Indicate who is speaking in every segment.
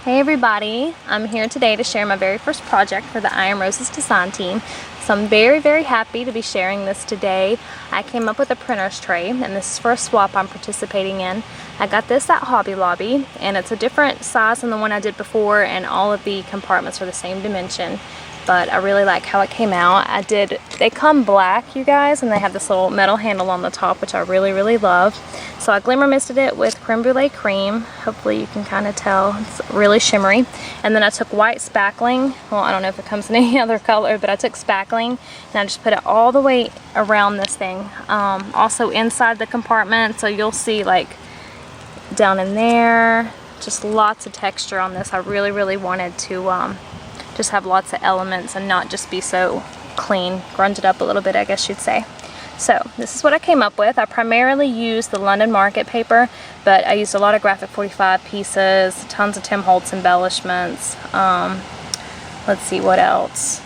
Speaker 1: Hey everybody, I'm here today to share my very first project for the Tray-Iamroses design team. So I'm very happy to be sharing this today. I came up with a printer's tray, and this is for a swap I'm participating in. I got this at Hobby Lobby, and it's a different size than the one I did before, and all of the compartments are the same dimension. But I really like how it came out. They come black, you guys, and they have this little metal handle on the top, which I really love. So I glimmer misted it with creme brulee cream. Hopefully you can kind of tell it's really shimmery. And then I took white spackling. Well, I don't know if it comes in any other color, but I took spackling and I just put it all the way around this thing. Also inside the compartment, so you'll see like down in there, just lots of texture on this. I really wanted to just have lots of elements and not just be so clean, grunted up a little bit, I guess you'd say. So this is what I came up with. I primarily used the London Market paper, but I used a lot of graphic 45 pieces, tons of Tim Holtz embellishments. Let's see what else.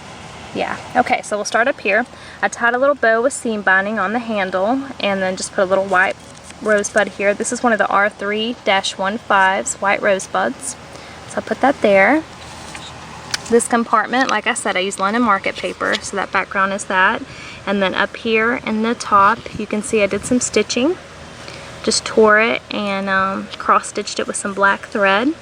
Speaker 1: Yeah, okay, so we'll start up here. I tied a little bow with seam binding on the handle and then just put a little white rosebud here. This is one of the R3-15's white rosebuds. So I put that there. This compartment, like I said, I used London Market paper, so that background is that. And then up here in the top, you can see I did some stitching. Just tore it and cross-stitched it with some black thread.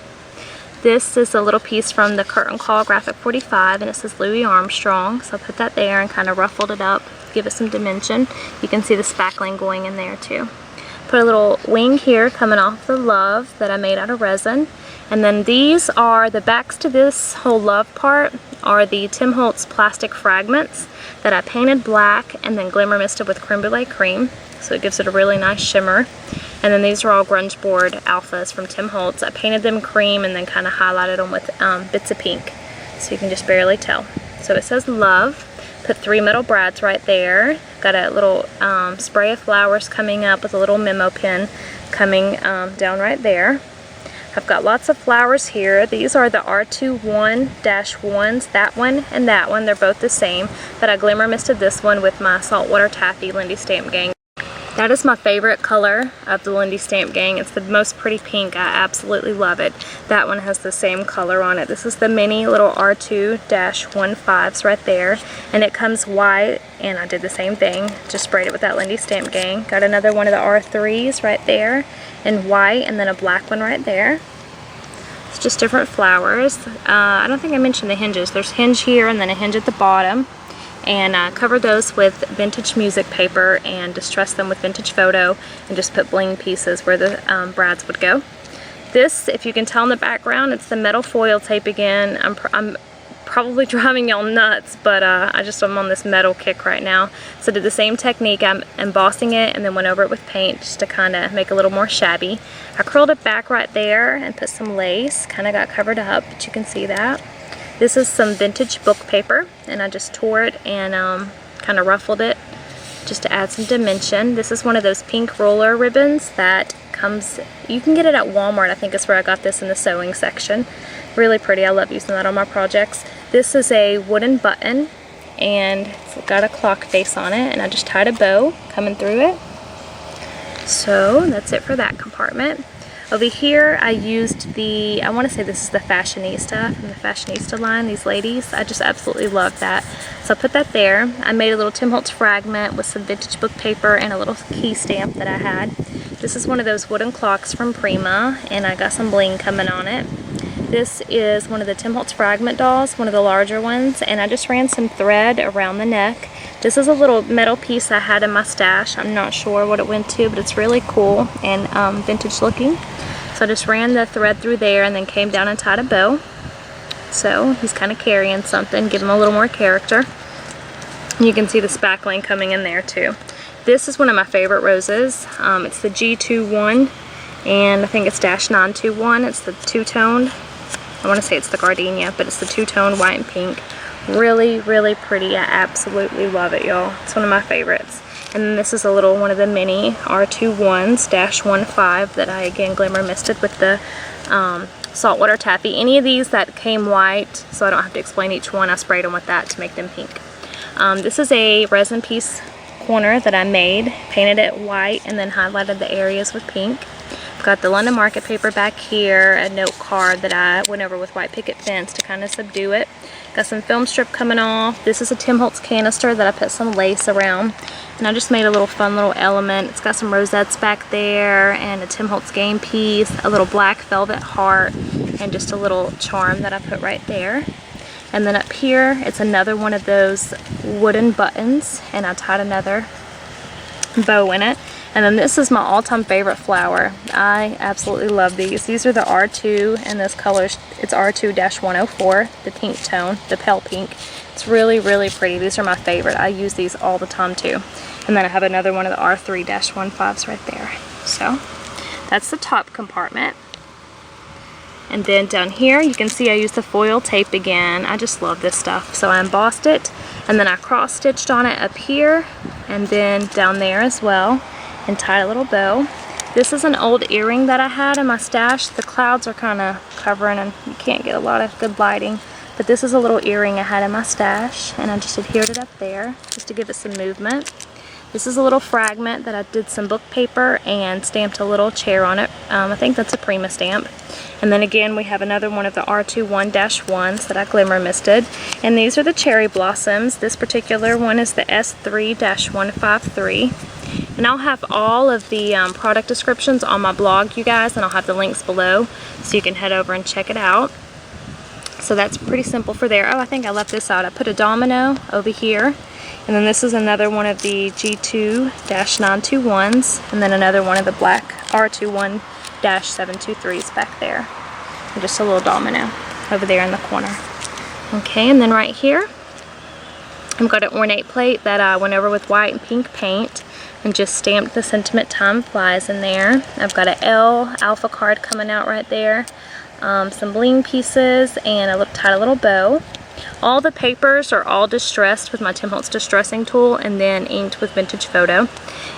Speaker 1: This is a little piece from the curtain call graphic 45, and it says Louis Armstrong. So I put that there and kind of ruffled it up, give it some dimension. You can see the spackling going in there too. Put a little wing here coming off the love that I made out of resin. And then these are the backs to this whole love part are the Tim Holtz plastic fragments that I painted black and then glimmer misted with creme brulee cream, so it gives it a really nice shimmer. And then these are all grunge board alphas from Tim Holtz. I painted them cream and then kind of highlighted them with bits of pink, so you can just barely tell. So it says love. Put 3 metal brads right there. Got a little spray of flowers coming up with a little memo pin coming down right there. I've got lots of flowers here. These are the R21-1s, that one and that one. They're both the same, but I glimmer misted this one with my saltwater taffy Lindy Stamp Gang. That is my favorite color of the Lindy Stamp Gang. It's the most pretty pink. I absolutely love it. That one has the same color on it. This is the mini little R2-15s right there, and it comes white, and I did the same thing. Just sprayed it with that Lindy Stamp Gang. Got another one of the R3s right there in white, and then a black one right there. It's just different flowers. I don't think I mentioned the hinges. There's hinge here and then a hinge at the bottom. And I covered those with vintage music paper and distressed them with vintage photo and just put bling pieces where the brads would go. This, if you can tell in the background, it's the metal foil tape again. I'm probably driving y'all nuts, but I'm on this metal kick right now. So I did the same technique. I'm embossing it and then went over it with paint just to kind of make it a little more shabby. I curled it back right there and put some lace. Kind of got covered up, but you can see that. This is some vintage book paper, and I just tore it and kind of ruffled it just to add some dimension. This is one of those pink roller ribbons that comes, you can get it at Walmart. I think is where I got this in the sewing section. Really pretty. I love using that on my projects. This is a wooden button, and it's got a clock face on it, and I just tied a bow coming through it. So that's it for that compartment. Over here I used I want to say this is the Fashionista from the Fashionista line, these ladies. I just absolutely love that. So I put that there. I made a little Tim Holtz fragment with some vintage book paper and a little key stamp that I had. This is one of those wooden clocks from Prima, and I got some bling coming on it. This is one of the Tim Holtz fragment dolls, one of the larger ones, and I just ran some thread around the neck. This is a little metal piece I had in my stash. I'm not sure what it went to, but it's really cool and vintage looking. So I just ran the thread through there and then came down and tied a bow. So he's kind of carrying something, give him a little more character. You can see the spackling coming in there too. This is one of my favorite roses. It's the G21, and I think it's -921. It's the two-toned. I want to say it's the gardenia, but it's the two-tone white and pink. Really pretty. I absolutely love it, y'all. It's one of my favorites. And then this is a little one of the mini R21-15 that I again glimmer misted with the saltwater taffy. Any of these that came white, so I don't have to explain each one, I sprayed them with that to make them pink. This is a resin piece corner that I made, painted it white and then highlighted the areas with pink. Got the London Market paper back here, a note card that I went over with white picket fence to kind of subdue it. Got some film strip coming off. This is a Tim Holtz canister that I put some lace around. And I just made a little fun little element. It's got some rosettes back there and a Tim Holtz game piece, a little black velvet heart, and just a little charm that I put right there. And then up here, it's another one of those wooden buttons, and I tied another bow in it. And then this is my all-time favorite flower. I absolutely love these. These are the R2, and this color, it's R2-104, the pink tone, the pale pink. It's really, really pretty. These are my favorite. I use these all the time too. And then I have another one of the R3-15s right there. So that's the top compartment. And then down here, you can see I used the foil tape again. I just love this stuff. So I embossed it, and then I cross-stitched on it up here, and then down there as well, and tied a little bow. This is an old earring that I had in my stash. The clouds are kind of covering, and you can't get a lot of good lighting. But this is a little earring I had in my stash, and I just adhered it up there just to give it some movement. This is a little fragment that I did some book paper and stamped a little chair on it. I think that's a Prima stamp. And then again, we have another one of the R2-1-1s that I glimmer misted. And these are the cherry blossoms. This particular one is the S3-153. And I'll have all of the product descriptions on my blog, you guys, and I'll have the links below so you can head over and check it out. So that's pretty simple for there. Oh, I think I left this out. I put a domino over here. And then this is another one of the G2-921s, and then another one of the black R21-723s back there. And just a little domino over there in the corner. Okay, and then right here, I've got an ornate plate that I went over with white and pink paint and just stamped the sentiment Time Flies in there. I've got an L alpha card coming out right there, some bling pieces, and I tied a little bow. All the papers are all distressed with my Tim Holtz distressing tool and then inked with Vintage Photo.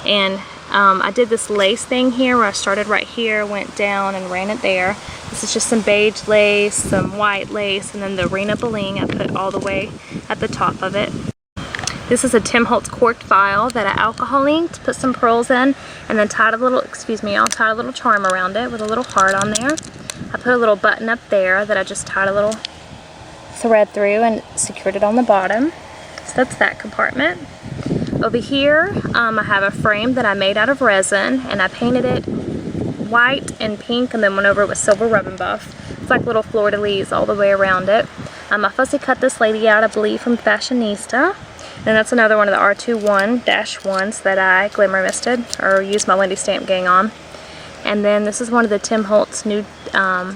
Speaker 1: And I did this lace thing here where I started right here, went down and ran it there. This is just some beige lace, some white lace, and then the Rena bling I put all the way at the top of it. This is a Tim Holtz corked vial that I alcohol inked, put some pearls in, and then tied a little, I'll tie a little charm around it with a little heart on there. I put a little button up there that I just tied a little thread through and secured it on the bottom. So that's that compartment. Over here, I have a frame that I made out of resin, and I painted it white and pink and then went over it with silver rubbing buff. It's like little fleur-de-lis all the way around it. I fussy cut this lady out, I believe, from Fashionista. And that's another one of the R2-1-1s that I glimmer misted or used my Lindy Stamp Gang on. And then this is one of the Tim Holtz new, I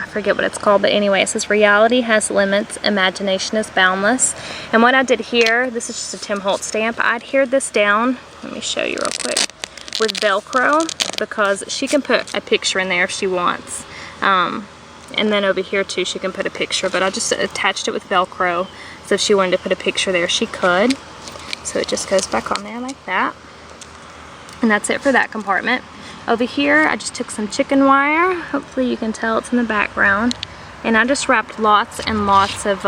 Speaker 1: forget what it's called, but anyway, it says reality has limits, imagination is boundless. And what I did here, this is just a Tim Holtz stamp. I adhered this down, let me show you real quick, with Velcro, because she can put a picture in there if she wants. And then over here too, she can put a picture, but I just attached it with Velcro, so if she wanted to put a picture there, she could. So it just goes back on there like that. And that's it for that compartment. Over here, I just took some chicken wire. Hopefully you can tell it's in the background. And I just wrapped lots and lots of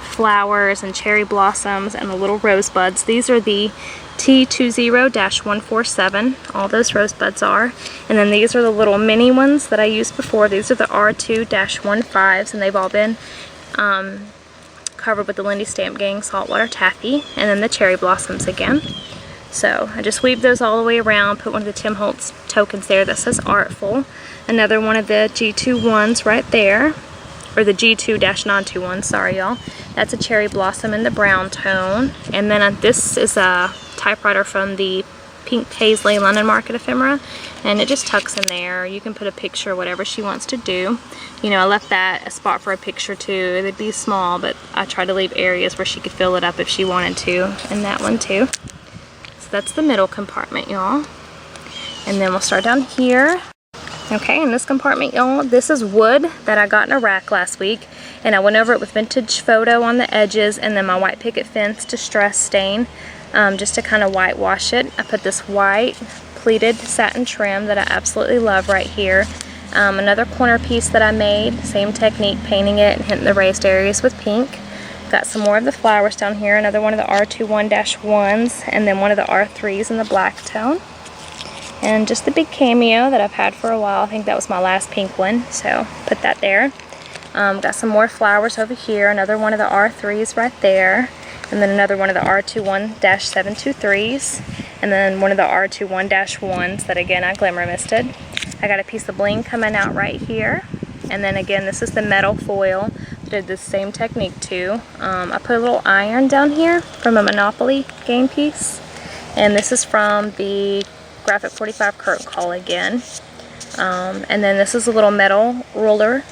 Speaker 1: flowers and cherry blossoms and the little rosebuds. These are the T20-147. All those rosebuds are. And then these are the little mini ones that I used before. These are the R2-15s, and they've all been covered with the Lindy Stamp Gang saltwater taffy. And then the cherry blossoms again. So I just weaved those all the way around, put one of the Tim Holtz tokens there that says Artful. Another one of the G2-1s right there, or the G2-921, sorry y'all. That's a cherry blossom in the brown tone. And then this is a typewriter from the Pink Paisley London Market ephemera, and it just tucks in there. You can put a picture, whatever she wants to do. You know, I left that a spot for a picture too. It'd be small, but I tried to leave areas where she could fill it up if she wanted to, and that one too. That's the middle compartment, y'all. And then we'll start down here. Okay, in this compartment, y'all, this is wood that I got in a rack last week, and I went over it with Vintage Photo on the edges, and then my white picket fence distress stain, just to kind of whitewash it. I put this white pleated satin trim that I absolutely love right here. Another corner piece that I made, same technique, painting it and hitting the raised areas with pink. Got some more of the flowers down here, another one of the R2-1-1s, and then one of the R3s in the black tone. And just the big cameo that I've had for a while. I think that was my last pink one, so put that there. Got some more flowers over here, another one of the R3s right there, and then another one of the R21-723s, and then one of the R21-1s that again I glimmer misted. I got a piece of bling coming out right here, and then again this is the metal foil. Did the same technique too. I put a little iron down here from a Monopoly game piece, and this is from the Graphic 45 curtain call again. And then this is a little metal roller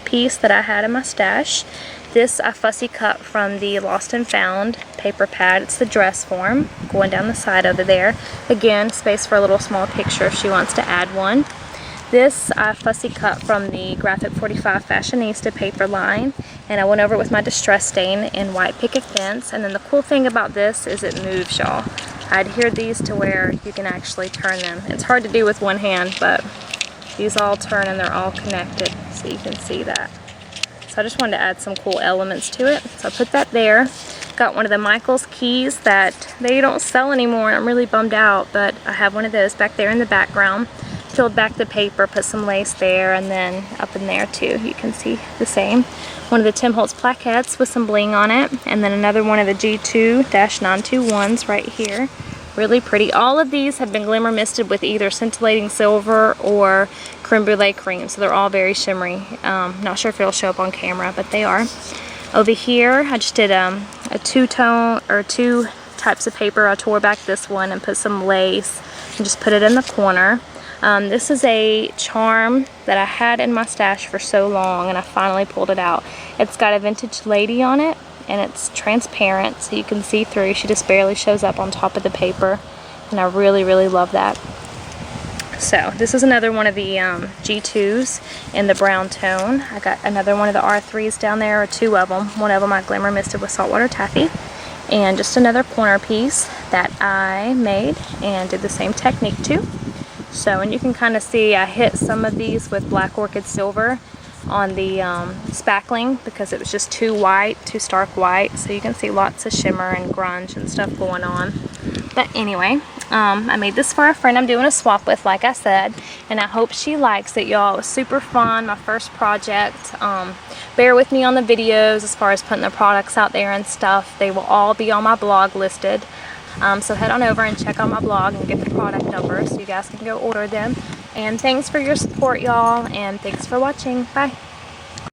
Speaker 1: piece that I had in my stash. This I fussy cut from the Lost and Found paper pad. It's the dress form going down the side over there. Again, space for a little small picture if she wants to add one. This I fussy cut from the Graphic 45 Fashionista paper line, and I went over it with my distress stain in white picket fence. And then the cool thing about this is it moves, y'all. I adhered these to where you can actually turn them. It's hard to do with one hand, but these all turn and they're all connected, so you can see that. So I just wanted to add some cool elements to it. So I put that there. Got one of the Michaels keys that they don't sell anymore, and I'm really bummed out, but I have one of those back there in the background. Peeled back the paper, put some lace there, and then up in there too, you can see the same. One of the Tim Holtz plaquettes with some bling on it, and then another one of the G2-921s right here. Really pretty. All of these have been glimmer misted with either scintillating silver or creme brulee cream, so they're all very shimmery. Not sure if it'll show up on camera, but they are. Over here, I just did a two-tone or two types of paper. I tore back this one and put some lace and just put it in the corner. This is a charm that I had in my stash for so long, and I finally pulled it out. It's got a vintage lady on it, and it's transparent so you can see through. She just barely shows up on top of the paper, and I really, really love that. So this is another one of the G2s in the brown tone. I got another one of the R3s down there, or two of them. One of them I glimmer misted with saltwater taffy. And just another corner piece that I made and did the same technique too. So, and you can kind of see I hit some of these with black orchid silver on the spackling because it was just too white, too stark white. So you can see lots of shimmer and grunge and stuff going on. But anyway, I made this for a friend I'm doing a swap with, like I said, and I hope she likes it, y'all. It was super fun, my first project. Bear with me on the videos as far as putting the products out there and stuff. They will all be on my blog listed. So head on over and check out my blog and get the product numbers so you guys can go order them. And thanks for your support, y'all, and thanks for watching. Bye.